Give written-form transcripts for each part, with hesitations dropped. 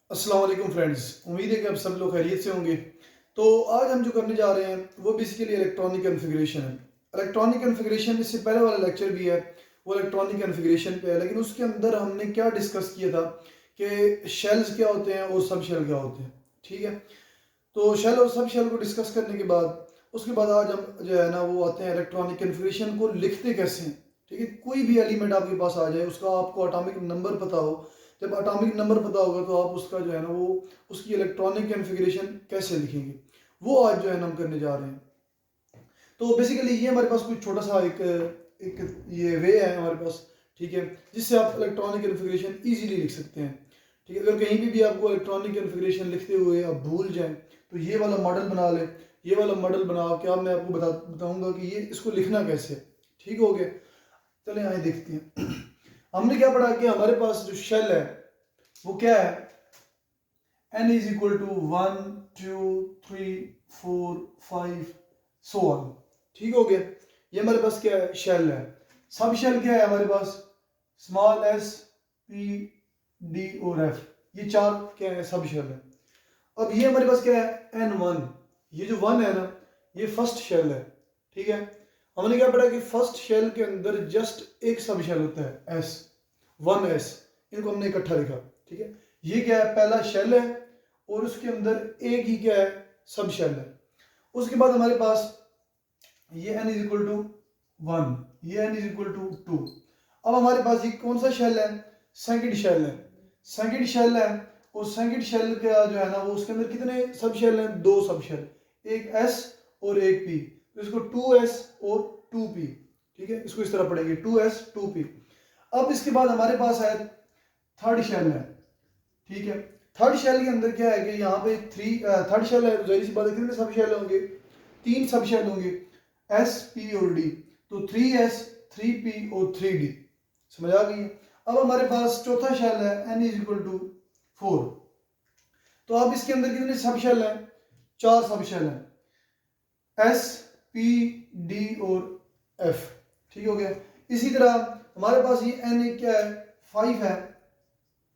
अस्सलाम वालेकुम फ्रेंड्स, उम्मीद है कि आप सब लोग खैरियत से होंगे। तो आज हम जो करने जा रहे हैं वो बेसिकली इलेक्ट्रॉनिक कॉन्फ़िगरेशन है। इलेक्ट्रॉनिक कॉन्फ़िगरेशन इससे पहले वाला लेक्चर भी है, वो इलेक्ट्रॉनिक कॉन्फ़िगरेशन पे है, लेकिन उसके अंदर हमने क्या डिस्कस किया था कि शेल्स क्या होते हैं और सब शेल क्या होते हैं। ठीक है, तो शेल और सब शेल को डिस्कस करने के बाद उसके बाद आज हम जो है ना वो आते हैं इलेक्ट्रॉनिक कॉन्फ़िगरेशन को लिखते कैसे हैं। ठीक है, कोई भी एलिमेंट आपके पास आ जाए, उसका आपको एटॉमिक नंबर पता हो। जब एटॉमिक नंबर पता होगा तो आप उसका जो है ना वो उसकी इलेक्ट्रॉनिक कॉन्फ़िगरेशन कैसे लिखेंगे, वो आज जो है ना हम करने जा रहे हैं। तो बेसिकली ये हमारे पास कोई छोटा सा एक एक ये वे है हमारे पास। ठीक है, जिससे आप इलेक्ट्रॉनिक कॉन्फ़िगरेशन इजीली लिख सकते हैं। ठीक है, अगर कहीं भी आपको इलेक्ट्रॉनिक कॉन्फ़िगरेशन लिखते हुए आप भूल जाएं तो ये वाला मॉडल बना लें। ये वाला मॉडल बना के अब मैं आपको बताऊंगा कि ये इसको लिखना कैसे है। ठीक हो गया, चले आए देखते हैं। हमने क्या पढ़ा कि हमारे पास जो शेल है वो क्या है, n is equal to 1 2 3 4 5 so on. ठीक हो गया, ये हमारे पास क्या है, शेल है। सब शेल क्या है हमारे पास, स्मॉल एस पी डी और एफ, ये चार क्या है, सब शेल है। अब ये हमारे पास क्या है, n1, ये जो वन है ना ये फर्स्ट शेल है। ठीक है, हमने क्या पढ़ा कि फर्स्ट शेल के अंदर जस्ट एक सब शेल होता है एस, वन एस, इनको हमने इकट्ठा लिखा। ठीक है, ये क्या है, पहला शेल है और उसके अंदर एक ही क्या है, सब शेल है। उसके बाद हमारे पास ये n इज इक्वल टू 1, ये n इज इक्वल टू 2। अब हमारे पास ये कौन सा शेल है, सेकंड शेल है। सेकंड शेल है और सेकंड शेल का जो है ना वो उसके अंदर कितने सब शेल हैं, दो सब शेल, एक s और एक p, तो इसको 2s और 2p। ठीक है, इसको इस तरह पढ़ेंगे 2s 2p। अब इसके बाद हमारे पास है थर्ड शेल है। ठीक है, थर्ड शेल के अंदर क्या है कि यहाँ पे थर्ड शेल है, तो जाहिर सी बात है कितने सब शेल होंगे, तीन सब शेल होंगे, एस पी और डी, तो 3s 3p और 3d। समझ आ गई। अब हमारे पास चौथा शेल है n इज इक्वल टू 4। तो अब इसके अंदर कितने सब शेल हैं, चार सब शेल हैं, एस पी डी और एफ। ठीक हो गया। इसी तरह हमारे पास ये n क्या है, 5 है,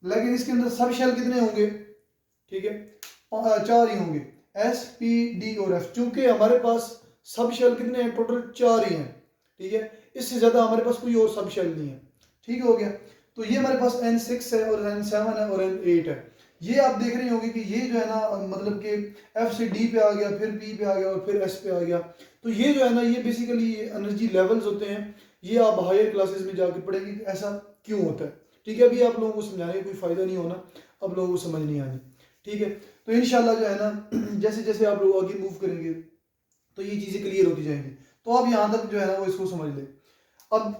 लेकिन इसके अंदर सब शेल कितने होंगे, ठीक है, चार ही होंगे, एस पी डी और एफ। चूंकि हमारे पास सब शेल कितने हैं, टोटल चार ही हैं। ठीक है, इससे ज्यादा हमारे पास कोई और सब शेल नहीं है। ठीक हो गया, तो ये हमारे पास n6 है और n7 है और n8 है। ये आप देख रहे होंगे कि ये जो है ना मतलब कि f से d पे आ गया, फिर p पे आ गया और फिर s पे आ गया। तो ये जो है ना ये बेसिकली एनर्जी लेवल्स होते हैं। ये आप हायर क्लासेस में जाके पढ़ेंगे कि ऐसा क्यों होता है। ठीक है, अभी आप लोगों को समझाने का कोई फायदा नहीं होना, अब लोगों को समझ नहीं आनी। ठीक है, तो इंशाल्लाह जो है ना जैसे जैसे आप लोग आगे मूव करेंगे तो ये चीज़ें क्लियर होती जाएंगी। तो आप यहाँ तक जो है ना वो इसको समझ लें। अब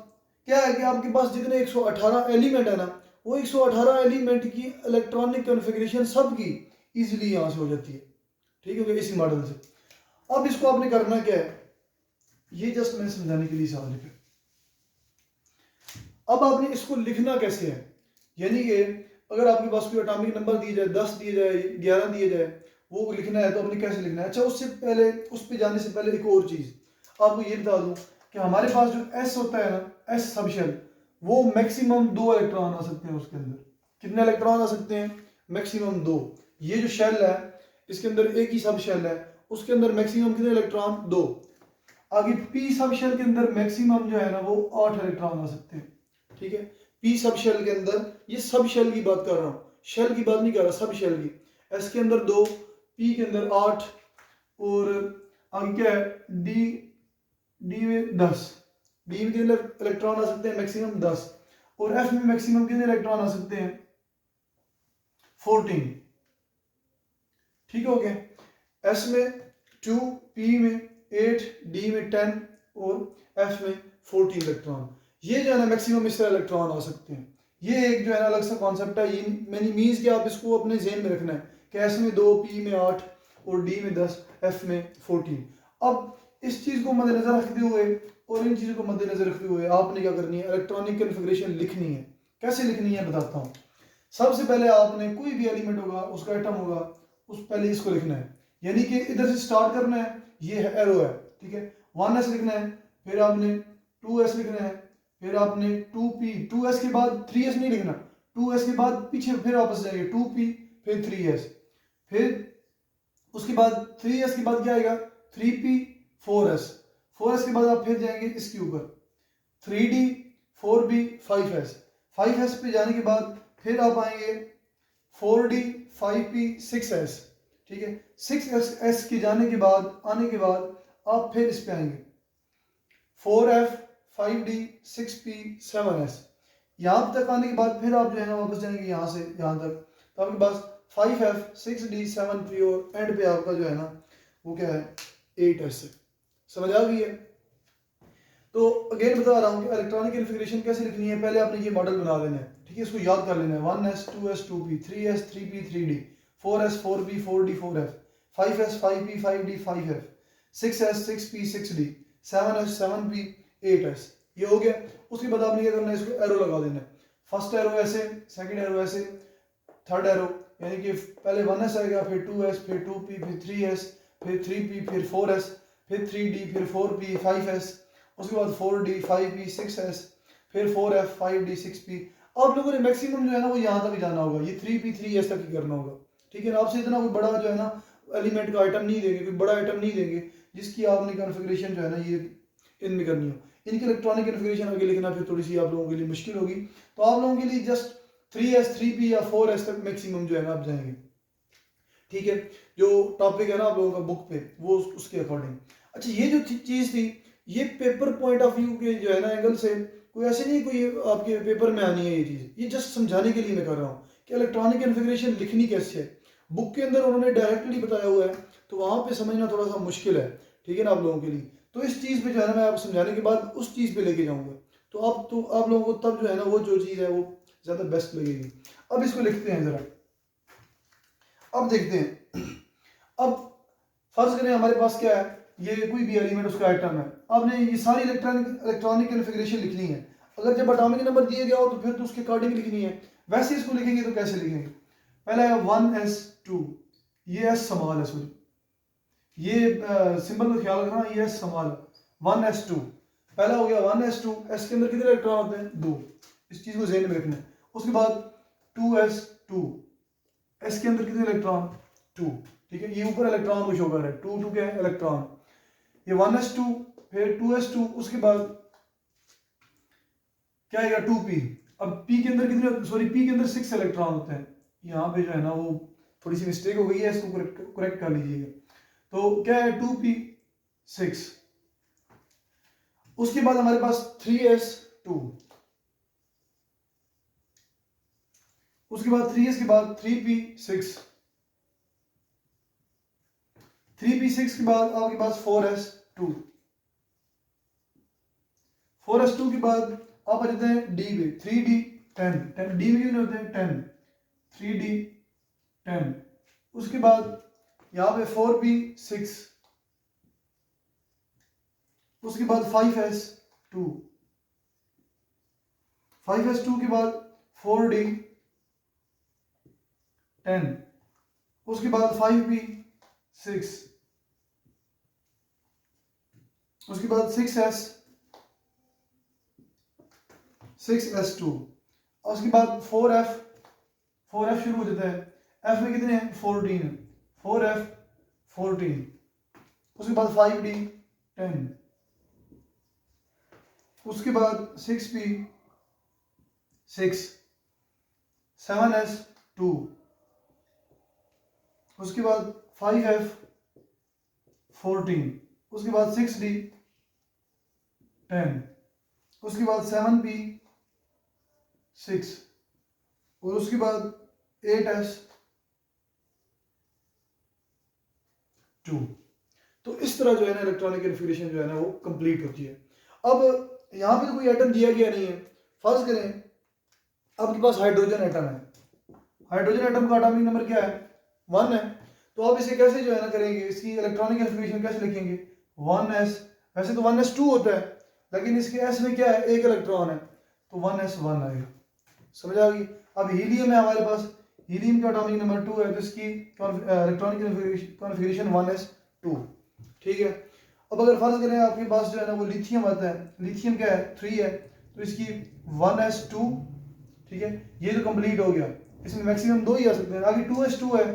क्या है कि आपके पास जितने 118 एलिमेंट है ना, वो 118 एलिमेंट की इलेक्ट्रॉनिक कॉन्फ़िगरेशन सब की इजीली यहाँ से हो जाती है। ठीक है, इसी मॉडल से। अब इसको आपने करना क्या है, ये जस्ट मैंने समझाने के लिए सवाल है। अब आपने इसको लिखना कैसे है, यानी कि अगर आपके पास कोई एटॉमिक नंबर दिए जाए, 10 दिए जाए, 11 दिए जाए, वो लिखना है तो आपने कैसे लिखना है। अच्छा, उससे पहले उस पर जाने से पहले एक और चीज़ आपको ये बता दूं कि हमारे पास जो एस होता है ना, एस सब शेल, वो मैक्सिमम 2 इलेक्ट्रॉन आ सकते हैं उसके अंदर। कितने इलेक्ट्रॉन आ सकते हैं, मैक्सिमम 2। ये जो शेल है इसके अंदर एक ही सब शेल है, उसके अंदर मैक्सिमम कितने इलेक्ट्रॉन, 2। आगे पी सब शेल के अंदर मैक्सिमम जो है ना वो 8 इलेक्ट्रॉन आ सकते हैं। ठीक है, पी सब शेल के अंदर, ये सब शेल की बात कर रहा हूँ, शेल की बात नहीं कर रहा, सब शेल की। एस के अंदर 2, पी के अंदर 8 और आगे क्या है, डी, डी में 10, डी में कितने इलेक्ट्रॉन आ सकते हैं, मैक्सिमम 10। और एफ में मैक्सिमम कितने इलेक्ट्रॉन आ सकते हैं, 14। ठीक हो गया, एस में 2, पी में 8, डी में 10 और एफ में 14 इलेक्ट्रॉन। ये जो है ना मैक्सिमम इस तरह इलेक्ट्रॉन आ सकते हैं। ये एक जो है ना अलग सा कॉन्सेप्ट है, ये मैंने मीन्स कि आप इसको अपने जेहन में रखना है कि एस में 2, पी में 8 और डी में 10, एफ में 14। अब इस चीज़ को मद्देनजर रखते हुए और इन चीज़ों को मद्देनजर रखते हुए आपने क्या करनी है, इलेक्ट्रॉनिक कन्फिग्रेशन लिखनी है। कैसे लिखनी है बताता हूँ। सबसे पहले आपने कोई भी एलिमेंट होगा, उसका एटम होगा, उस पहले इसको लिखना है, यानी कि इधर से स्टार्ट करना है, ये है एरो है। ठीक है, 1s लिखना है, फिर आपने 2s लिखना है, फिर आपने 2p, 2s के बाद 3s नहीं लिखना, 2s के बाद पीछे फिर वापस जाएंगे 2p, फिर 3s, फिर उसके बाद 3s के बाद क्या आएगा 3p 4s, 4s के बाद आप फिर जाएंगे इसके ऊपर 3d 4b 5s, 5s पे जाने के बाद फिर आप आएंगे 4d 5p 6s, ठीक है। 6s के जाने के बाद आने के बाद आप फिर इस पे आएंगे 4f 5d 6p 7s, यहाँ तक आने के बाद फिर आप जो है ना वापस जाएंगे यहाँ से यहाँ तक, तो आपके पास 5f 6d 7p और एंड पे आपका जो है ना वो क्या है 8s। समझ आ गई है। तो अगेन बता रहा हूँ कि इलेक्ट्रॉनिक कॉन्फ़िगरेशन कैसे लिखनी है, पहले आपने ये मॉडल बना लेना है, ठीक है, इसको याद कर लेना है 1s 2s 2p 3s 3p 3d 4s 4p 4d 4f 5s 5p 5d 5f 6s 6p 6d 7s 7p 8s, ये हो गया। उसके बाद आपने क्या करना है, इसको एरो लगा देना है, फर्स्ट एरो ऐसे, सेकंड एरो ऐसे, थर्ड एरो, यानी कि पहले 1s आएगा, फिर 2s, फिर 2p, फिर 3s, फिर 3p, फिर 4s, फिर 3d, फिर 4p 5s, उसके बाद 4d 5p 6s, फिर 4f 5d 6p। आप लोगों ने मैक्सिमम जो है ना वो यहाँ तक जाना होगा, ये 3p 3s तक ही करना होगा, ठीक है ना। आपसे इतना कोई बड़ा जो है ना एलिमेंट का आइटम नहीं देंगे, कोई बड़ा आइटम नहीं देंगे जिसकी आपने कॉन्फ़िगरेशन जो है ना ये इनमें करनी हो। इनकी इलेक्ट्रॉनिक कॉन्फ़िगरेशन आगे लिखना फिर थोड़ी सी आप लोगों के लिए मुश्किल होगी, तो आप लोगों के लिए जस्ट 3s 3p या 4s तक मैक्सिमम जो है ना आप जाएंगे, ठीक है। जो टॉपिक है ना आप लोगों का बुक पे वो उसके अकॉर्डिंग। अच्छा, ये जो चीज़ थी ये पेपर पॉइंट ऑफ व्यू के जो है ना एंगल से कोई ऐसे नहीं कोई आपके पेपर में आनी है ये चीज़, ये जस्ट समझाने के लिए मैं कर रहा हूँ कि इलेक्ट्रॉनिक कॉन्फ़िगरेशन लिखनी कैसे है। बुक के अंदर उन्होंने डायरेक्टली बताया हुआ है तो वहाँ पे समझना थोड़ा सा मुश्किल है, ठीक है ना आप लोगों के लिए। तो इस चीज़ पे जो है ना मैं आपको समझाने के बाद उस चीज़ पे लेके जाऊँगा, तो आप लोगों को तब जो है ना वो जो चीज़ है वो ज़्यादा बेस्ट लगेगी। अब इसको लिखते हैं ज़रा, अब देखते हैं। अब फर्ज करें हमारे पास क्या है, ये कोई भी एलिमेंट उसका आइटम है, आपने ये सारी इलेक्ट्रॉनिक कॉन्फ़िगरेशन लिखनी है। अगर जब एटॉमिक नंबर दिए गया हो तो फिर तो उसके अकॉर्डिंग लिखनी है। वैसे इसको लिखेंगे तो कैसे लिखेंगे, पहला है 1s2, ये एस समाल है, सॉरी ये सिंबल का ख्याल रखना, ये एस समाल 1s2 पहला हो गया 1s2, एस के अंदर कितने इलेक्ट्रॉन होते हैं 2, इस चीज को ज़हन में रखना है। उसके बाद 2s2, एस के अंदर कितने इलेक्ट्रॉन 2, ठीक है, ये ऊपर इलेक्ट्रॉन को शो कर रहा है 2 2 क्या है इलेक्ट्रॉन, ये 1s2 फिर 2s2, उसके बाद क्या आएगा 2p। अब p के अंदर कितने, सॉरी p के अंदर 6 इलेक्ट्रॉन होते हैं, यहाँ पे जो है ना वो थोड़ी सी मिस्टेक हो गई है, इसको करेक्ट कर लीजिएगा। तो क्या है 2p 6, उसके बाद हमारे पास 3s2, उसके बाद 3s के बाद 3p6, 3p6 के बाद आपके पास 4s2, 4s2 के बाद आप आ जाते हैं d पे 3d 10, 10 d में कितने होते हैं 10, 3d 10, उसके बाद यहाँ पे 4p6, उसके बाद 5s2, 5s2 के बाद 4d 10, उसके बाद 5p6, उसके बाद 6s2, उसके बाद 4f शुरू हो जाता है, f में कितने हैं 14, 4f 14, उसके बाद 5d 10, उसके बाद 6p 6, 7s2, उसके बाद 5f 14, उसके बाद 6d 10, उसके बाद 7p 6 और उसके बाद 8s2। तो इस तरह जो है ना इलेक्ट्रॉनिक कॉन्फ़िगरेशन जो है ना वो कंप्लीट होती है। अब यहाँ पे तो कोई एटम दिया गया नहीं है, फर्ज करें आपके पास हाइड्रोजन एटम है, हाइड्रोजन एटम का एटॉमिक नंबर क्या है 1 है, तो आप इसे कैसे जो है ना करेंगे, इसकी इलेक्ट्रॉनिक कॉन्फ़िगरेशन कैसे लिखेंगे 1s, वैसे तो 1s2 होता है लेकिन इसके s में क्या है एक इलेक्ट्रॉन है तो 1s1 आएगा। समझ आ गई। अब हीलियम है हमारे पास, हीलियम का एटॉमिक नंबर 2 है तो इसकी इलेक्ट्रॉनिक कॉन्फ़िगरेशन 1s2, ठीक है। अब अगर फर्ज करें आपके पास जो है ना वो लिथियम आता है, लिथियम क्या है 3 है तो इसकी 1s2, ठीक है, ये तो कंप्लीट हो गया। इसमें मैक्सिमम 2 ही आ सकते हैं। आगे 2s2 है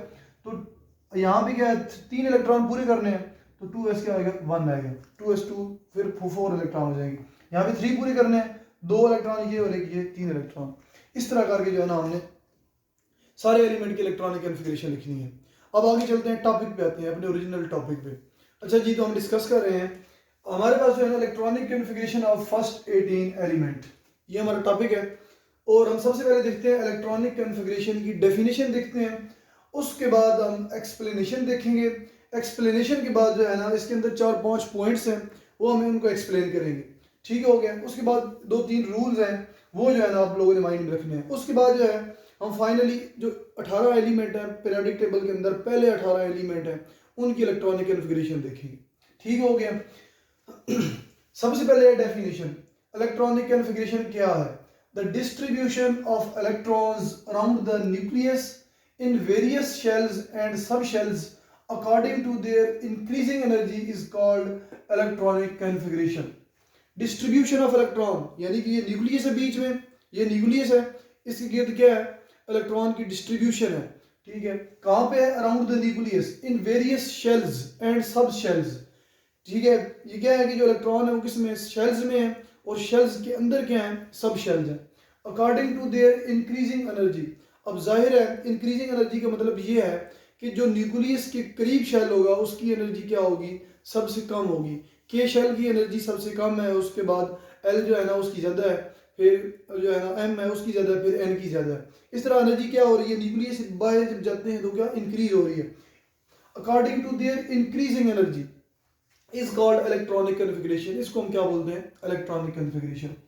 तो यहाँ भी क्या है 3 इलेक्ट्रॉन पूरे करने हैं तो 2s क्या आएगा 1 आएगा, 2s2 फिर 4 इलेक्ट्रॉन हो जाएंगे। यहाँ भी 3 पूरे करने हैं, 2 इलेक्ट्रॉन ये और एक ये 3 इलेक्ट्रॉन। इस तरह करके जो है ना हमने सारे एलिमेंट की इलेक्ट्रॉनिक कॉन्फ़िगरेशन लिखनी है। अब आगे चलते हैं, टॉपिक पे आते हैं, अपने ओरिजिनल टॉपिक पे। अच्छा जी, तो हम डिस्कस कर रहे हैं, हमारे पास जो है ना electronic configuration of first 18 element, ये हमारा टॉपिक है। और हम सबसे पहले देखते हैं इलेक्ट्रॉनिक कॉन्फ़िगरेशन की डेफिनेशन देखते हैं, उसके बाद हम एक्सप्लेनेशन देखेंगे। एक्सप्लेनेशन के बाद जो है ना इसके अंदर 4-5 पॉइंट्स हैं, वो हमें उनको एक्सप्लेन करेंगे। ठीक हो गया। उसके बाद 2-3 रूल्स हैं, वो जो है ना आप लोगों ने माइंड में रखने हैं। उसके बाद जो है हम फाइनली जो 18 एलिमेंट है पीरियोडिक टेबल के अंदर, पहले 18 एलिमेंट हैं उनकी इलेक्ट्रॉनिक कॉन्फ़िगरेशन देखेंगे। ठीक हो गया। सबसे पहले डेफिनेशन, इलेक्ट्रॉनिक कॉन्फ़िगरेशन क्या है? The distribution of electrons around the nucleus in various shells and subshells according to their increasing energy is called electronic configuration. Distribution of electron, यानी कि ये न्यूक्लियस है बीच में, ये न्यूक्लियस है, इसके गिर्द क्या है? इलेक्ट्रॉन की डिस्ट्रीब्यूशन है। ठीक है, कहाँ पे है? Around the nucleus in various shells and सब शेल्स। ठीक है, ये क्या है कि जो इलेक्ट्रॉन है वो किस में? शेल्स में है, और शेल्स के अंदर क्या है? सब शेल्स हैं। According to their increasing energy. अब जाहिर है इंक्रीजिंग एनर्जी का मतलब ये है कि जो न्यूक्लियस के करीब शेल होगा उसकी एनर्जी क्या होगी? सबसे कम होगी। के शेल की एनर्जी सबसे कम है, उसके बाद एल जो है ना उसकी ज़्यादा है, फिर जो है ना एम है उसकी ज़्यादा है, फिर एन की ज़्यादा है। इस तरह एनर्जी क्या हो रही है? न्यूक्लियस से बाहर जब जाते हैं तो क्या इंक्रीज हो रही है। According to their increasing energy is called electronic configuration. इसको हम क्या बोलते हैं? Electronic configuration.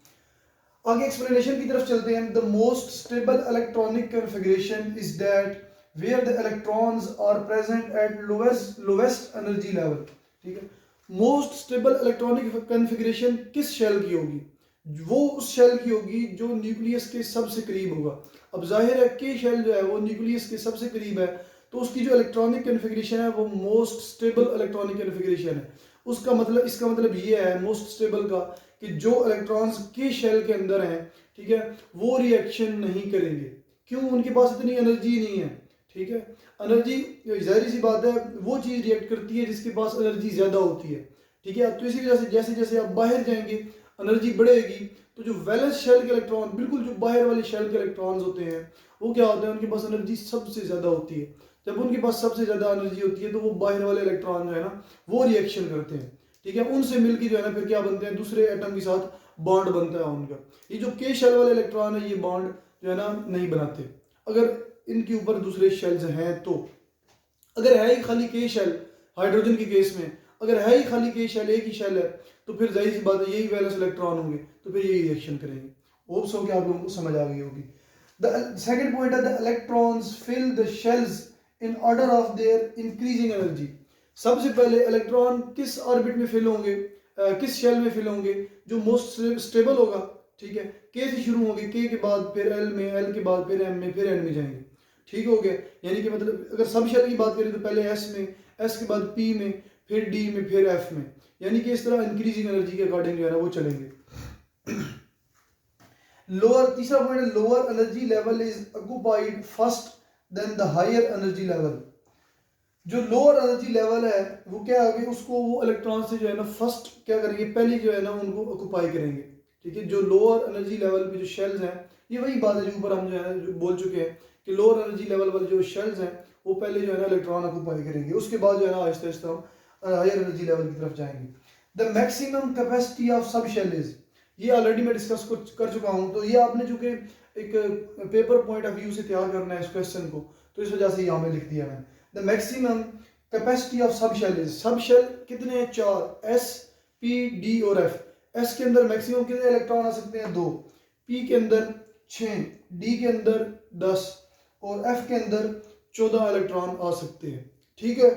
आगे एक्सप्लेनेशन की तरफ चलते हैं। The most stable electronic configuration is that where the electrons are present at lowest energy level. ठीक है, मोस्ट स्टेबल इलेक्ट्रॉनिक कॉन्फ़िगरेशन किस शेल की होगी? वो उस शेल की होगी जो न्यूक्लियस के सबसे करीब होगा। अब जाहिर है के शेल जो है वो न्यूक्लियस के सबसे करीब है, तो उसकी जो इलेक्ट्रॉनिक कॉन्फ़िगरेशन है वो मोस्ट स्टेबल इलेक्ट्रॉनिक कॉन्फ़िगरेशन है। उसका मतलब, इसका मतलब ये है मोस्ट स्टेबल का, कि जो इलेक्ट्रॉन्स के शेल के अंदर हैं, ठीक है, वो रिएक्शन नहीं करेंगे। क्यों? उनके पास इतनी एनर्जी नहीं है। ठीक है, एनर्जी, जाहिर सी बात है वो चीज़ रिएक्ट करती है जिसके पास एनर्जी ज़्यादा होती है। ठीक है, तो इसी वजह से जैसे जैसे आप बाहर जाएंगे एनर्जी बढ़ेगी, तो जो वैलेंस शेल के इलेक्ट्रॉन, बिल्कुल जो बाहर वाले शेल के इलेक्ट्रॉन्स होते हैं, वो क्या होते हैं? उनके पास एनर्जी सबसे ज़्यादा होती है। जब उनके पास सबसे ज़्यादा एनर्जी होती है तो वो बाहर वाले इलेक्ट्रॉन जो है ना वो रिएक्शन करते हैं। ठीक है, उनसे मिलकर जो है ना फिर क्या बनते हैं? दूसरे एटम के साथ बॉन्ड बनता है उनका। ये जो के शेल वाले इलेक्ट्रॉन है ये बॉन्ड जो है ना नहीं बनाते, अगर इनके ऊपर दूसरे शेल्स हैं तो। अगर है ही खाली के शेल, हाइड्रोजन के केस में अगर है ही खाली के शेल, एक ही शेल है, तो फिर जाहिर सी बात है यही वैलेंस इलेक्ट्रॉन होंगे, तो फिर यही रिएक्शन करेंगे। होप्स हो कि आप लोगों को समझ आ गई होगी। द सेकंड पॉइंट है the electrons fill the shells in order of their increasing energy. सबसे पहले इलेक्ट्रॉन किस ऑर्बिट में फिल होंगे, किस शेल में फिल होंगे? जो मोस्ट स्टेबल होगा। ठीक है, के से शुरू होंगे, के के बाद फिर एल में, एल के बाद फिर एम में, फिर एन में जाएंगे। ठीक हो गया, यानी कि मतलब अगर सब शेल की बात करें तो पहले एस में, एस के बाद पी में, फिर डी में, फिर एफ में, यानी कि इस तरह इंक्रीजिंग एनर्जी के अकॉर्डिंग जो है ना वो चलेंगे। लोअर, तीसरा पॉइंट है lower energy level is occupied first then the higher energy level. जो लोअर एनर्जी लेवल है वो क्या आगे उसको वो इलेक्ट्रॉन से जो है ना फर्स्ट क्या करेंगे? पहले जो है ना उनको ऑक्युपाई करेंगे। ठीक है, जो लोअर एनर्जी लेवल पे जो शेल्स हैं, ये वही बात है जो ऊपर हम जो है जो बोल चुके हैं कि लोअर एनर्जी लेवल वाले जो शेल्स हैं वो पहले जो है ना इलेक्ट्रॉन ऑक्युपाई करेंगे, उसके बाद जो है ना आहिस्ता आहिस्ता हम हायर एनर्जी लेवल की तरफ जाएंगे। The maximum capacity of sub shell is, ये ऑलरेडी मैं डिस्कस कर चुका हूँ, तो ये आपने चूंकि एक पेपर पॉइंट ऑफ व्यू से तैयार करना है इस क्वेश्चन को, तो इस वजह से यहाँ पे लिख दिया मैंने। The maximum capacity of sub shell is, sub shell कितने हैं? 4, एस, पी, डी और एफ। एस के अंदर मैक्सिमम कितने इलेक्ट्रॉन आ सकते हैं? 2, पी के अंदर 6, डी के अंदर 10 और एफ के अंदर 14 इलेक्ट्रॉन आ सकते हैं। ठीक है,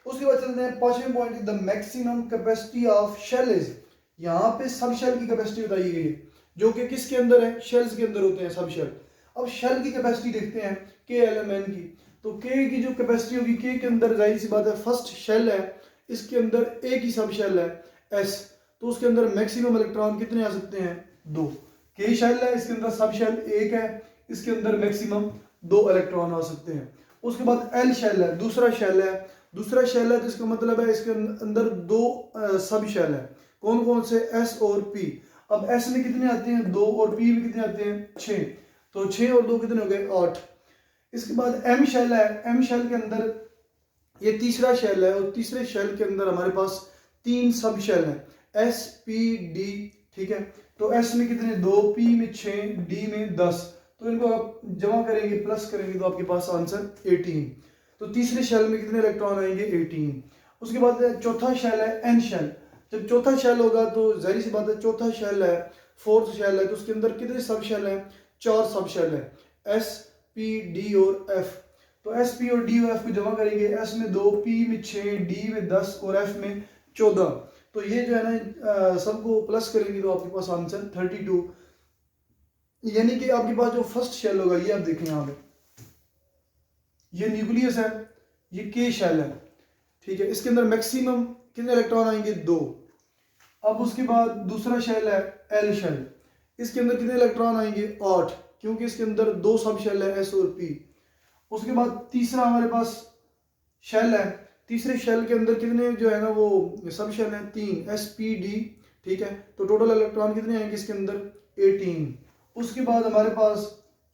उसके बाद चलते हैं पांचवें point, the maximum capacity of shell is. यहाँ पे सब शेल की कैपेसिटी बताई गई है, जो कि किसके अंदर है? शेल्स के अंदर होते हैं सब शेल। अब शेल की कैपेसिटी देखते हैं के एल एम एन की, तो के की जो कैपेसिटी होगी, के के अंदर जाहिर सी बात है फर्स्ट शेल है, इसके अंदर एक ही सब शेल है एस, तो उसके अंदर मैक्सिमम इलेक्ट्रॉन कितने आ सकते हैं? 2। के शेल है, इसके अंदर सब शेल एक है, इसके अंदर मैक्सिमम 2 इलेक्ट्रॉन आ सकते हैं। उसके बाद एल शेल है, दूसरा शेल है तो इसका मतलब है इसके अंदर 2 सब शेल है। कौन कौन से? एस और पी। अब एस में कितने आते हैं? 2 और पी में कितने आते हैं? 6। तो 6 और 2 कितने हो गए? 8। इसके बाद एम शेल है, एम शेल के अंदर ये तीसरा शेल है और तीसरे शेल के अंदर हमारे पास 3 सब शेल है, एस पी डी। ठीक है, तो एस में कितने? 2, पी में 6, डी में 10। तो इनको आप जमा करेंगे, प्लस करेंगे तो आपके पास आंसर 18। तो तीसरे शेल में कितने इलेक्ट्रॉन आएंगे? 18। उसके बाद चौथा शेल है एन शेल। जब चौथा शेल होगा तो जाहिर सी बात है, चौथा शेल है, फोर्थ शेल है, तो उसके अंदर कितने सब शेल है? 4 सब शेल है, एस पी डी और एफ। तो एस पी और डी और एफ को जमा करेंगे, एस में 2, पी में 6, डी में 10 और एफ में 14। तो ये जो है ना सबको प्लस करेंगे तो आपके पास आंसर 32। यानी कि आपके पास जो फर्स्ट शेल होगा, ये आप देखें यहाँ पे, ये न्यूक्लियस है, ये के शेल है। ठीक है, इसके अंदर मैक्सिमम कितने इलेक्ट्रॉन आएंगे? 2। अब उसके बाद दूसरा शेल है एल शेल, इसके अंदर कितने इलेक्ट्रॉन आएंगे? 8, क्योंकि इसके अंदर 2 सब शेल है, एस और पी। उसके बाद तीसरा हमारे पास शेल है, तीसरे शेल के अंदर कितने जो है ना वो सब शेल हैं? 3, एस पी डी। ठीक है, तो टोटल इलेक्ट्रॉन कितने आएंगे इसके अंदर? 18। उसके बाद हमारे पास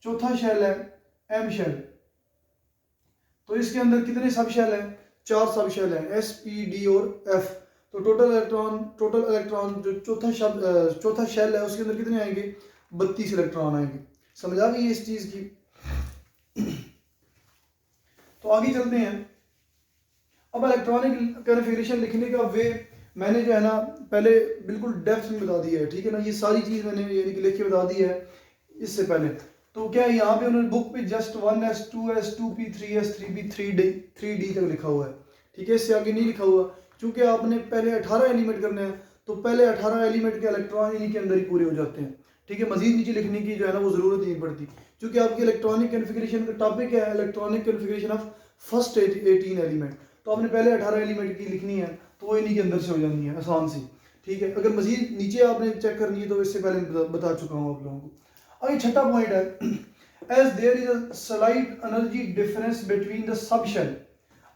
चौथा शेल है एम शेल, तो इसके अंदर कितने सब शेल है? 4 सब शेल है, एस पी डी और एफ। तो टोटल इलेक्ट्रॉन जो चौथा शेल है उसके अंदर कितने आएंगे? 32 इलेक्ट्रॉन आएंगे। समझ आ गई इस चीज की? तो आगे चलते हैं। अब इलेक्ट्रॉनिक कन्फिगरेशन लिखने का वे मैंने जो है ना पहले बिल्कुल डेप्थ में बता दिया है। ठीक है ना, ये सारी चीज मैंने यानी कि लिख के बता दी है इससे पहले। तो क्या है, यहाँ पे उन्होंने बुक पे just 1s 2s 2p 3s 3p 3d तक लिखा हुआ है। ठीक है, इससे आगे नहीं लिखा हुआ, क्योंकि आपने पहले 18 एलिमेंट करने हैं, तो पहले 18 एलिमेंट के इलेक्ट्रॉन इन्हीं के अंदर ही पूरे हो जाते हैं। ठीक है, मजीद नीचे लिखने की जो है ना वो जरूरत नहीं पड़ती, क्योंकि आपके इलेक्ट्रॉनिक कन्फिगरेशन का टॉपिक है electronic configuration of first 18 element. तो आपने पहले 18 एलिमेंट की लिखनी है, तो वो इन्हीं के अंदर से हो जानी है आसान सी। ठीक है, अगर मजीद नीचे आपने चेक करनी है तो इससे पहले बता चुका हूँ आप लोगों को। आगे छठा पॉइंट है, as there is a slight energy difference between the sub shell।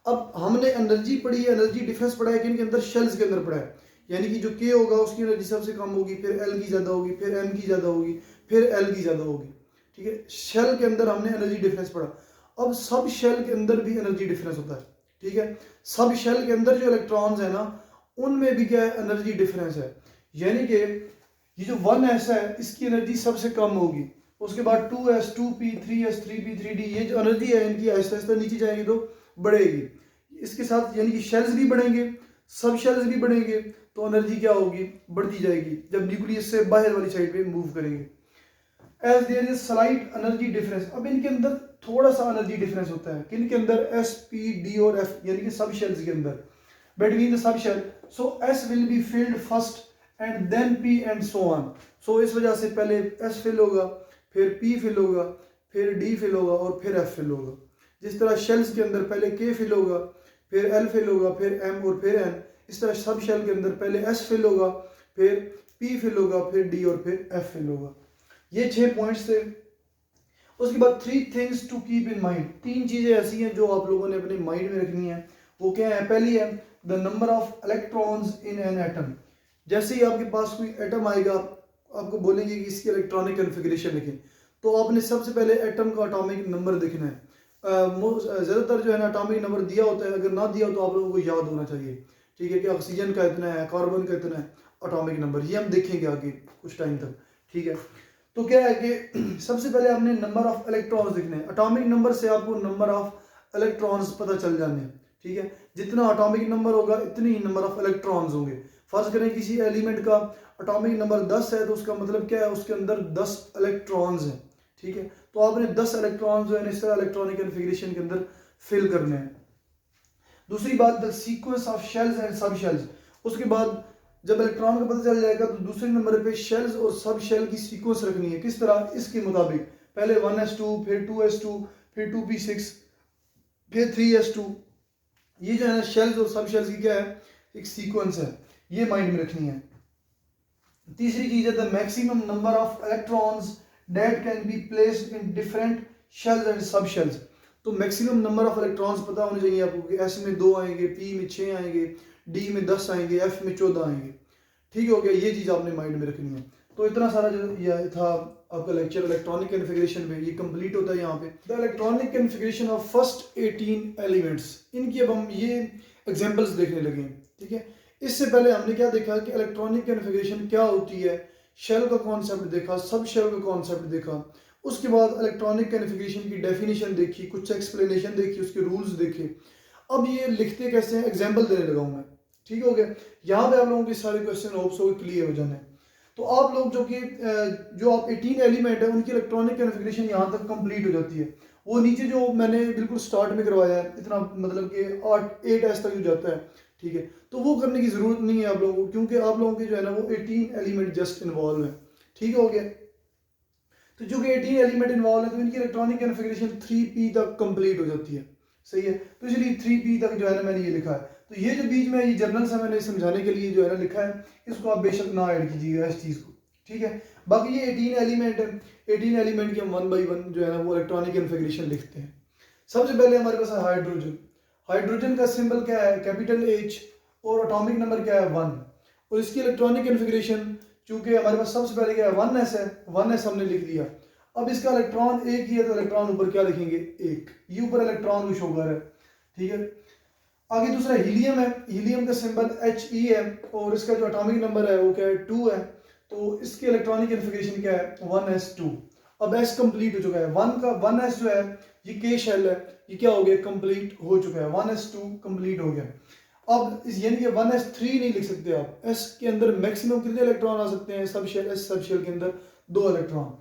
अब हमने एनर्जी पढ़ी है, एनर्जी डिफरेंस पढ़ा है कि इनके अंदर शेल्स के अंदर पढ़ा है, यानी कि जो के होगा उसकी एनर्जी सबसे कम होगी, फिर एल की ज्यादा होगी, फिर एम की ज्यादा होगी, फिर एल की ज्यादा होगी। ठीक है, शेल के अंदर हमने एनर्जी डिफरेंस पढ़ा। अब सब शेल के अंदर भी एनर्जी डिफरेंस होता है। ठीक है, सब शेल के अंदर जो इलेक्ट्रॉन्स है ना उनमें भी क्या है? एनर्जी डिफरेंस है। यानी कि ये जो 1s है इसकी एनर्जी सबसे कम होगी, उसके बाद 2s 2p 3s 3p 3d, ये जो एनर्जी है इनकी आहिस्ता आहिस्ता नीचे जाएगी तो बढ़ेगी। इसके साथ यानी कि शेल्स भी बढ़ेंगे, सब शेल्स भी बढ़ेंगे, तो एनर्जी क्या होगी? बढ़ती जाएगी जब न्यूक्लियस से बाहर वाली साइड पे मूव करेंगे। As there is slight energy difference, अब इनके अंदर थोड़ा सा एनर्जी डिफरेंस होता है, किन के अंदर? एस पी डी और एफ, यानी कि सब शेल्स के अंदर, between the subshell. So s will be filled first and then p and so on. So इस वजह से पहले एस फिल होगा, फिर पी फिल होगा, फिर डी फिल होगा और फिर एफ फिल होगा। जिस तरह शेल्स के अंदर पहले के फिल होगा, फिर एल फिल होगा, फिर एम और फिर एन, इस तरह सब शेल के अंदर पहले एस फिल होगा, फिर पी फिल होगा, फिर डी और फिर एफ फिल होगा। ये 6 पॉइंट्स थे। उसके बाद 3 things to keep in mind, 3 चीजें ऐसी हैं जो आप लोगों ने अपने माइंड में रखनी है। वो क्या है? पहली है the number of electrons in an atom. जैसे ही आपके पास कोई एटम आएगा, आपको बोलेंगे कि इसकी इलेक्ट्रॉनिक कन्फिगरेशन लिखें, तो आपने सबसे पहले एटम का एटॉमिक नंबर लिखना है। ज़्यादातर जो है ना एटॉमिक नंबर दिया होता है, अगर ना दिया हो तो आप लोगों को याद होना चाहिए। ठीक है, कि ऑक्सीजन का इतना है, कार्बन का इतना है एटॉमिक नंबर, ये हम देखेंगे आगे कुछ टाइम तक। ठीक है, तो क्या है कि सबसे पहले आपने नंबर ऑफ इलेक्ट्रॉन्स लिखने हैं। एटॉमिक नंबर से आपको नंबर ऑफ इलेक्ट्रॉन्स पता चल जाने हैं। ठीक है, जितना एटॉमिक नंबर होगा इतनी ही नंबर ऑफ इलेक्ट्रॉन्स होंगे। फर्ज करें किसी एलिमेंट का एटॉमिक नंबर 10 है, तो उसका मतलब क्या है? उसके अंदर 10 इलेक्ट्रॉन्स हैं। ठीक है, तो आपने 10 इलेक्ट्रॉन्स जो है इस तरह इलेक्ट्रॉनिक कन्फिगरेशन के अंदर फिल करने हैं। दूसरी बात, the sequence of shells and सब शेल्स। उसके बाद जब इलेक्ट्रॉन का पता चल जाएगा तो दूसरे नंबर पे शेल्स और सब शेल की सीक्वेंस रखनी है। किस तरह? इसके मुताबिक, पहले 1s2, फिर 2s2, फिर 2p6, फिर 3s2। ये जो है ना शेल्स और सब शेल्स की क्या है? एक सीक्वेंस है, ये माइंड में रखनी है। तीसरी चीज है the maximum number of electrons that can be placed in different shells and सब शेल्स। तो मैक्सिमम नंबर ऑफ इलेक्ट्रॉन्स पता होने चाहिए आपको कि एस में 2 आएंगे, पी में 6 आएंगे, डी में 10 आएंगे, एफ में 14 आएंगे। ठीक हो गया, ये चीज़ आपने माइंड में रखनी है। तो इतना सारा जो ये था आपका लेक्चर इलेक्ट्रॉनिक कॉन्फ़िगरेशन पे, ये कंप्लीट होता है यहाँ पे। The electronic configuration of first 18 elements, इनकी अब हम ये एग्जांपल्स देखने लगे हैं। ठीक है, इससे पहले हमने क्या देखा कि इलेक्ट्रॉनिक कॉन्फ़िगरेशन क्या होती है, शेल का कॉन्सेप्ट देखा, सब शेल का कॉन्सेप्ट देखा, उसके बाद इलेक्ट्रॉनिक कॉन्फ़िगरेशन की डेफिनेशन देखी, कुछ एक्सप्लेनेशन देखी, उसके रूल्स देखे। अब ये लिखते कैसे हैं, एग्जाम्पल देने लगा हूँ मैं। ठीक हो गया, यहाँ पे आप लोगों के सारे क्वेश्चन होप्स हो क्लियर हो जाने। तो आप लोग जो आप 18 एलिमेंट है उनकी इलेक्ट्रॉनिक कॉन्फ़िगरेशन यहाँ तक कंप्लीट हो जाती है। वो नीचे जो मैंने बिल्कुल स्टार्ट में करवाया है, इतना मतलब कि 8S तक जो जाता है, ठीक है, तो वो करने की ज़रूरत नहीं है आप लोगों को, क्योंकि आप लोगों के जो है ना वो 18 एलिमेंट जस्ट इन्वॉल्व है। ठीक हो गया, तो जो कि 18 एलिमेंट इन्वॉल्व है तो इनकी इलेक्ट्रॉनिक कॉन्फ़िगरेशन 3p तक कंप्लीट हो जाती है। सही है, तो इसलिए 3p तक जो है ना मैंने ये लिखा है। तो ये जो बीच में ये जर्नल से मैंने समझाने के लिए जो है ना लिखा है, इसको आप बेशक ना ऐड कीजिएगा इस चीज़ को। ठीक है, बाकी ये 18 एलिमेंट है, 18 एलिमेंट की हम 1 बाई 1 जो है ना वो इलेक्ट्रॉनिक कॉन्फ़िगरेशन लिखते हैं। सबसे पहले हमारे पास है हाइड्रोजन। हाइड्रोजन का सिंबल क्या है, कैपिटल H, और एटॉमिक नंबर क्या है 1। और इसकी इलेक्ट्रॉनिक कॉन्फ़िगरेशन चूंकि हमारे पास सबसे पहले क्या है 1s है, 1s हमने लिख दिया। अब इसका इलेक्ट्रॉन एक ही है तो इलेक्ट्रॉन ऊपर क्या लिखेंगे, एक, ये ऊपर इलेक्ट्रॉन को शो कर है। ठीक है, आगे दूसरा हीलियम है, हीलियम का सिंबल He है और इसका जो एटॉमिक नंबर है वो क्या है 2 है। तो इसकी इलेक्ट्रॉनिक कॉन्फ़िगरेशन क्या है 1s2। अब s कंप्लीट हो चुका है, 1s जो है ये K शेल है, ये क्या हो गया कंप्लीट हो चुका है, 1s2 कंप्लीट हो गया। अब इस यानी कि 1s3 नहीं लिख सकते आप, s के अंदर मैक्सिमम कितने इलेक्ट्रॉन आ सकते हैं, सब शेल s सब शेल के अंदर 2 इलेक्ट्रॉन।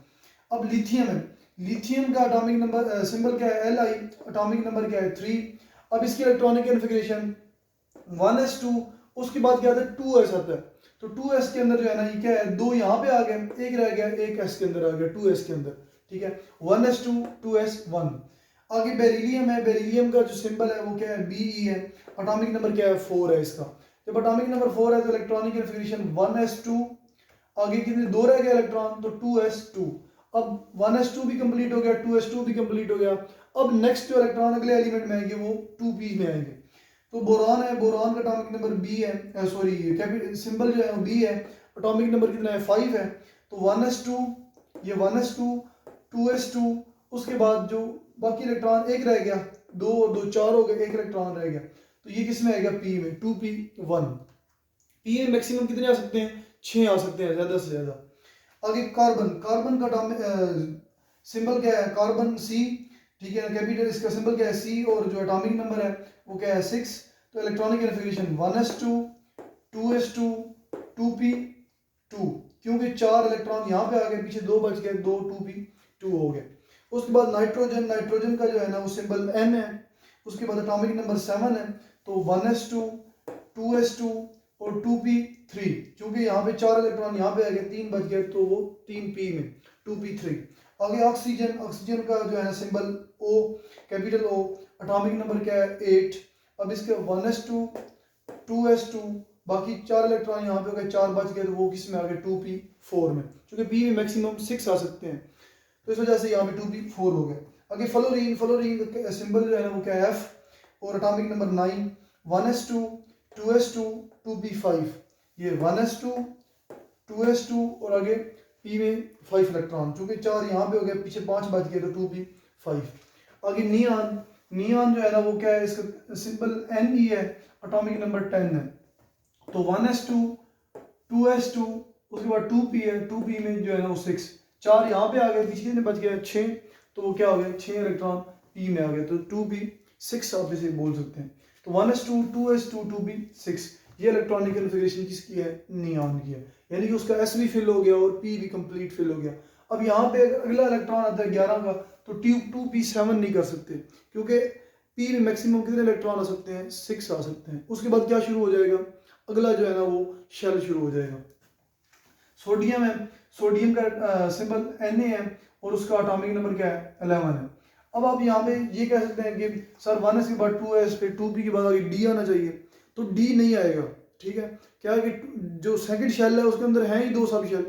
अब लिथियम है, लिथियम का एटॉमिक नंबर सिंबल क्या है Li, एटॉमिक नंबर क्या है 3। अब इसकी इलेक्ट्रॉनिक कॉन्फ़िगरेशन 1s2, उसके बाद क्या आता है 2s आता है। तो 2s के अंदर जो है ना ये क्या है, 2 यहाँ पे आ गए, एक रह गया, एक s के अंदर आ गया, 2s के अंदर। ठीक है, 1s2 2s1। आगे बेरिलियम है, बेरिलियम का जो सिंबल है वो क्या है Be है, एटॉमिक नंबर क्या है 4 है इसका। जब एटॉमिक नंबर 4 है तो इलेक्ट्रॉनिक कॉन्फ़िगरेशन 1s2, आगे कितने 2 रह गए इलेक्ट्रॉन तो 2s2। अब 1s2 भी कंप्लीट हो गया, 2s2 भी कंप्लीट हो गया। अब नेक्स्ट जो इलेक्ट्रॉन अगले एलिमेंट में आएंगे वो 2p में आएंगे। तो बोरॉन है, बोरॉन का एटॉमिक नंबर B है, सॉरी कैपिटल सिंबल जो है B है, एटॉमिक नंबर कितना है 5 है। तो 1s2, ये 1s2 2s2, उसके बाद जो बाकी इलेक्ट्रॉन एक रह गया, 2 और 2 4 हो गए, एक इलेक्ट्रॉन रह गया। तो ये किस में आएगा P में, 2p1। P में मैक्सिमम कितने आ सकते हैं, 6 आ सकते हैं ज़्यादा से ज़्यादा। आगे कार्बन, कार्बन का सिंबल क्या है कार्बन C। ठीक है, कैपिटल इसका सिंबल क्या है C और जो एटॉमिक नंबर है वो क्या है 6। तो electronic configuration 1s2 2s2 2p2, क्योंकि 4 इलेक्ट्रॉन यहाँ पे आ गए, पीछे 2 बच गए, 2 2p2 हो गए। उसके बाद नाइट्रोजन, नाइट्रोजन का जो है ना वो सिंबल N है, उसके बाद एटॉमिक नंबर 7 है। तो 1s2 2s2 और 2p3, क्योंकि यहाँ पे 4 इलेक्ट्रॉन यहाँ पे आ गए, 3 बच गए तो वो 3p में 2p3। आगे ऑक्सीजन, ऑक्सीजन का जो है ना symbol O, capital O, atomic number क्या है 8। अब इसके 1s2 2s2, बाकी 4 इलेक्ट्रॉन यहाँ पे हो गए, 4 बच गए तो वो किस में आ गए 2p4 में, क्योंकि p में मैक्सिमम 6 आ सकते हैं तो इस वजह से यहाँ पे 2p4 हो गए। आगे फ्लोरीन, फ्लोरीन का सिंबल जो है ना वो क्या है F और atomic number 9। 1s2 2s2 2p5, ये 1s2 2s2 और आगे p में 5 इलेक्ट्रॉन, चूंकि 4 यहाँ पे हो गए, पीछे 5 बच गए तो 2p5। आगे नियॉन, नियॉन जो है ना वो क्या है, इसका सिंबल Ne है, एटॉमिक नंबर 10 है। तो 1s2 2s2, उसके बाद 2p है, 2p में जो है ना वो 6, 4 यहाँ पे आ गए, पीछे कितने बच गए 6, तो वो क्या हो गया 6 इलेक्ट्रॉन p में आ गए, तो 2p6 आप इसे बोल सकते हैं। तो 1s2 2s2 2p6, ये इलेक्ट्रॉनिक कॉन्फ़िगरेशन किसकी है, नियॉन की है, यानी कि उसका s भी फिल हो गया और p भी कंप्लीट फिल हो गया। अब यहाँ पे अगला इलेक्ट्रॉन आता है 11 का, तो 2p7 नहीं कर सकते, क्योंकि p में मैक्सिमम कितने इलेक्ट्रॉन आ सकते हैं 6 आ सकते हैं। उसके बाद क्या शुरू हो जाएगा, अगला जो है ना वो शेल शुरू हो जाएगा। सोडियम है, सोडियम का सिंबल Na है और उसका एटॉमिक नंबर क्या है 11 है। अब आप यहाँ पे ये कह सकते हैं कि सर 1s के बाद 2s पे 2p के बाद आगे d आना चाहिए, तो d नहीं आएगा। ठीक है, क्या है कि जो सेकंड शेल है उसके अंदर है ही 2 सब शेल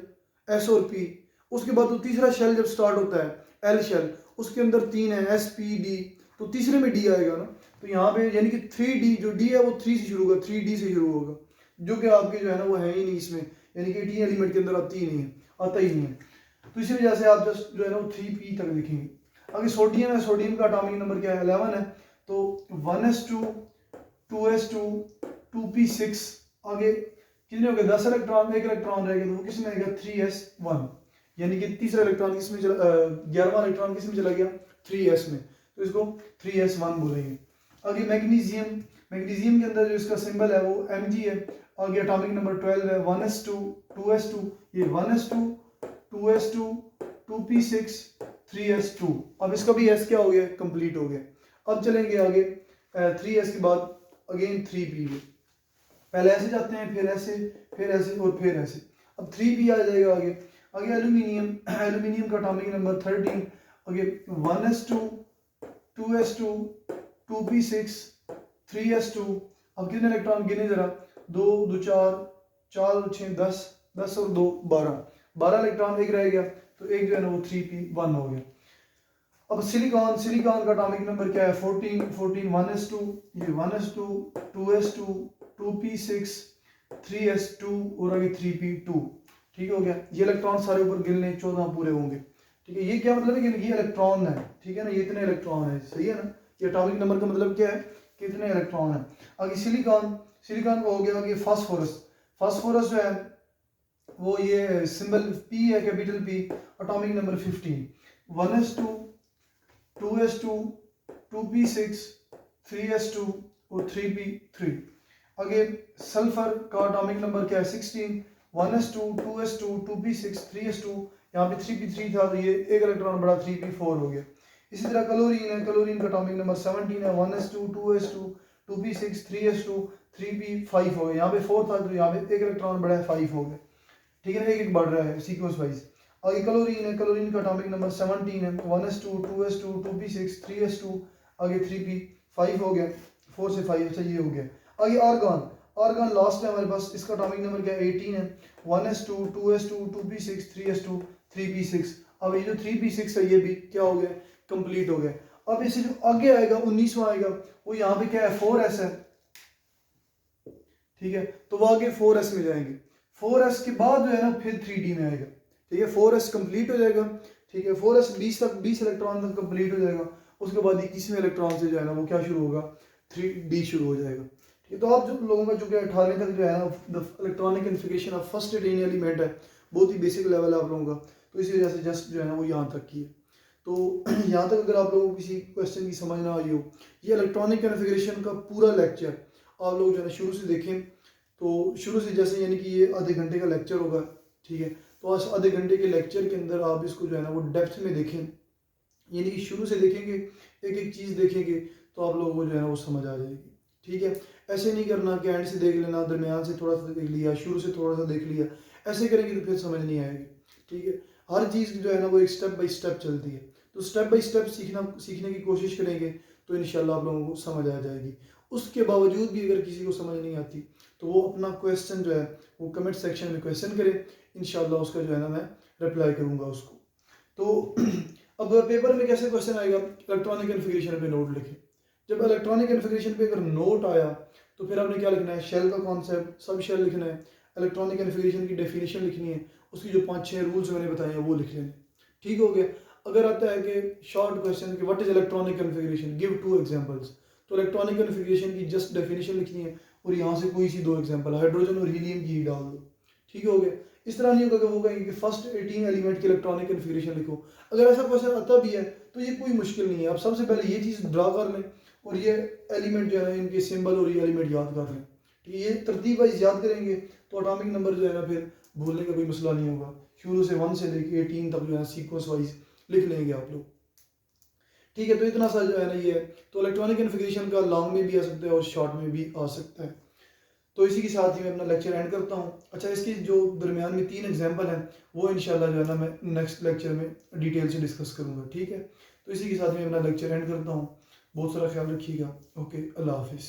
s और p, उसके बाद तो तीसरा शेल जब स्टार्ट होता है एल शेल, उसके अंदर 3 है एस पी डी, तो तीसरे में डी आएगा ना, तो यहाँ पे यानी कि 3D जो डी है वो 3 से शुरू होगा, 3D से शुरू होगा, जो कि आपके जो है ना वो है ही नहीं इसमें, यानी कि 18 एलिमेंट के अंदर आता ही नहीं है। तो इसी वजह से आप जस्ट जो है ना वो 3p तक लिखेंगे। अगर सोडियम है, सोडियम का एटॉमिक नंबर क्या है 11 है, तो 1s2 2s2 2p6, आगे कितने हो गए 10 इलेक्ट्रॉन, एक इलेक्ट्रॉन रहेगा तो वो किसमें आएगा 3s1, यानी कि तीसरा इलेक्ट्रॉन किसमें चला, 11वां इलेक्ट्रॉन किसमें चला गया 3s में, तो इसको 3s1 बोलेंगे। आगे मैग्नीशियम, मैग्नीशियम के अंदर जो इसका सिंबल है वो Mg है, आगे एटॉमिक नंबर 12 है 1s2 2s2, ये 1s2 2s2 2p6 3s2, अब इसका भी s क्या हो गया कंप्लीट हो गया। अब चलेंगे आगे 3s के बाद अगेन 3p पे, पहले ऐसे जाते हैं फिर ऐसे फिर ऐसे और फिर ऐसे, अब 3p आ जाएगा आगे। आगे एल्यूमिनियम, एल्यूमिनियम का एटॉमिक नंबर 13, आगे 1s2 2s2 2p6 3s2, अब कितने इलेक्ट्रॉन गिने जरा, 2 2 4 4 और 6 10, 10 और 2 12, 12 इलेक्ट्रॉन एक रह गया, तो एक जो है ना वो 3p1 हो गया। अब सिलिकॉन, सिलिकॉन का एटॉमिक नंबर क्या है 14 14 1s2, ये 1s2 2s2 2p6 3s2 और आगे 3p2, ठीक हो गया। ये इलेक्ट्रॉन सारे ऊपर गिनने 14 पूरे होंगे, ठीक है। ये क्या मतलब है कि ये इलेक्ट्रॉन है, ठीक है ना, ये इतने इलेक्ट्रॉन है, सही है ना, ये एटॉमिक नंबर का मतलब क्या है कितने इलेक्ट्रॉन है। आगे सिलिकॉन, सिलिकॉन का हो गया आगे फास्फोरस, फास्फोरस जो है वो ये सिंबल P है, capital P, atomic number 15 1s2 2s2 2p6 3s2 और 3p3। आगे सल्फर का एटॉमिक नंबर क्या है 16 1s2 2s2 2p6 3s2, यहाँ पे 3p3 था तो ये एक इलेक्ट्रॉन बड़ा 3p4 हो गया। इसी तरह क्लोरीन है, क्लोरीन का एटॉमिक नंबर 17 है 1s2 2s2 2p6 3s2 3p5 हो गया, यहाँ पे 4 था तो यहाँ पे एक इलेक्ट्रॉन बड़ा है 5 हो गया, ठीक है ना, एक एक बढ़ रहा है सीक्वेंस वाइज। आगे क्लोरीन है, क्लोरीन का एटॉमिक नंबर 17 है 1s2 2s2 2p6 3s2, आगे 3p5 हो गया, 4 से 5, अच्छा ये हो गया। आगे आर्गन, आर्गन लास्ट है हमारे पास, इसका एटॉमिक नंबर क्या है 18 है 1s2 2s2 2p6 3s2 3p6, अब ये जो 3p6 है ये भी क्या हो गया कंप्लीट हो गया। अब इससे जो आगे आएगा 19वां आएगा वो यहाँ पे क्या है 4s है, ठीक है, तो वो आगे 4s में जाएंगे, 4s के बाद जो है ना फिर 3d में आएगा, ठीक है, 4s कंप्लीट हो जाएगा, ठीक है, 4s 20 तक 20 इलेक्ट्रॉन तक कंप्लीट हो जाएगा, उसके बाद 21वें इलेक्ट्रॉन से जो है ना वो क्या शुरू होगा 3d शुरू हो जाएगा, ठीक है। तो आप जो लोगों का जो कि 18वीं तक जो है ना electronic configuration of first 18 element है, बहुत ही बेसिक लेवल है आप लोगों का, तो इसी वजह से जस्ट जो है ना वो यहाँ तक की है। तो यहाँ तक अगर आप लोगों को किसी क्वेश्चन की समझ ना आई हो, ये इलेक्ट्रॉनिक कॉन्फ़िगरेशन का पूरा लेक्चर आप लोग जो है ना शुरू से देखें, तो शुरू से जैसे यानी कि ये आधे घंटे का लेक्चर होगा, ठीक है, तो आज आधे घंटे के लेक्चर के अंदर आप इसको जो है ना वो डेप्थ में देखें, यानी कि शुरू से देखेंगे एक एक चीज़ देखेंगे तो आप लोगों को जो है ना वो समझ आ जाएगी, ठीक है। ऐसे नहीं करना कि एंड से देख लेना, दरमियान से थोड़ा सा देख लिया, शुरू से थोड़ा सा देख लिया, ऐसे करेंगे तो फिर समझ नहीं आएगी, ठीक है। हर चीज़ जो है ना वो एक स्टेप बाय स्टेप चलती है, तो स्टेप बाय स्टेप सीखने की कोशिश करेंगे तो इंशाल्लाह आप लोगों को समझ आ जाएगी। उसके बावजूद भी अगर किसी को समझ नहीं आती तो वो अपना क्वेश्चन जो है वो कमेंट सेक्शन में क्वेश्चन करे, इंशाल्लाह उसका जो है ना मैं रिप्लाई करूँगा उसको। तो अब पेपर में कैसे क्वेश्चन आएगा, इलेक्ट्रॉनिक कॉन्फ़िगरेशन पे नोट लिखें। जब इलेक्ट्रॉनिक कॉन्फ़िगरेशन पे अगर नोट आया तो फिर आपने क्या लिखना है, शेल का कॉन्सेप्ट, सब शेल लिखना है, इलेक्ट्रॉनिक कॉन्फ़िगरेशन की डेफिनेशन लिखनी है, उसकी जो 5-6 रूल्स मैंने बताए हैं वो लिख लेने, ठीक हो गया। अगर आता है कि शॉर्ट क्वेश्चन कि what is electronic configuration, give 2 examples, तो इलेक्ट्रॉनिक कॉन्फ़िगरेशन की जस्ट डेफिनेशन लिखनी है और यहाँ से कोई सी 2 एग्जांपल हाइड्रोजन और हीलियम की ही डाल दो, ठीक हो गया। इस तरह नहीं होगा कि वो कहेंगे कि फर्स्ट 18 एलिमेंट की इलेक्ट्रॉनिक कॉन्फ़िगरेशन लिखो। अगर ऐसा क्वेश्चन आता भी है तो ये कोई मुश्किल नहीं है, आप सबसे पहले ये चीज़ ड्रा कर लें और ये एलिमेंट जो है ना इनके सिंबल और ये एलिमेंट याद कर लें, ठीक है। ये तरतीब वाइज याद करेंगे तो एटॉमिक नंबर जो है ना फिर भूलने का कोई मसला नहीं होगा, शुरू से 1 से लेके 18 तक जो है सीक्वेंस वाइज लिख लेंगे आप लोग, ठीक है। तो इतना सा जो है ना ये है, तो इलेक्ट्रॉनिक कॉन्फ़िगरेशन का लॉन्ग में भी आ सकता है और शॉर्ट में भी आ सकता है। तो इसी के साथ ही मैं अपना लेक्चर एंड करता हूँ। अच्छा, इसकी जो दरमियान में 3 एग्जांपल हैं वो इंशाल्लाह जो है ना मैं नेक्स्ट लेक्चर में डिटेल से डिस्कस करूँगा, ठीक है। तो इसी के साथ मैं अपना लेक्चर एंड करता हूँ। बहुत सारा ख्याल रखिएगा। ओके, अल्लाह हाफिज़।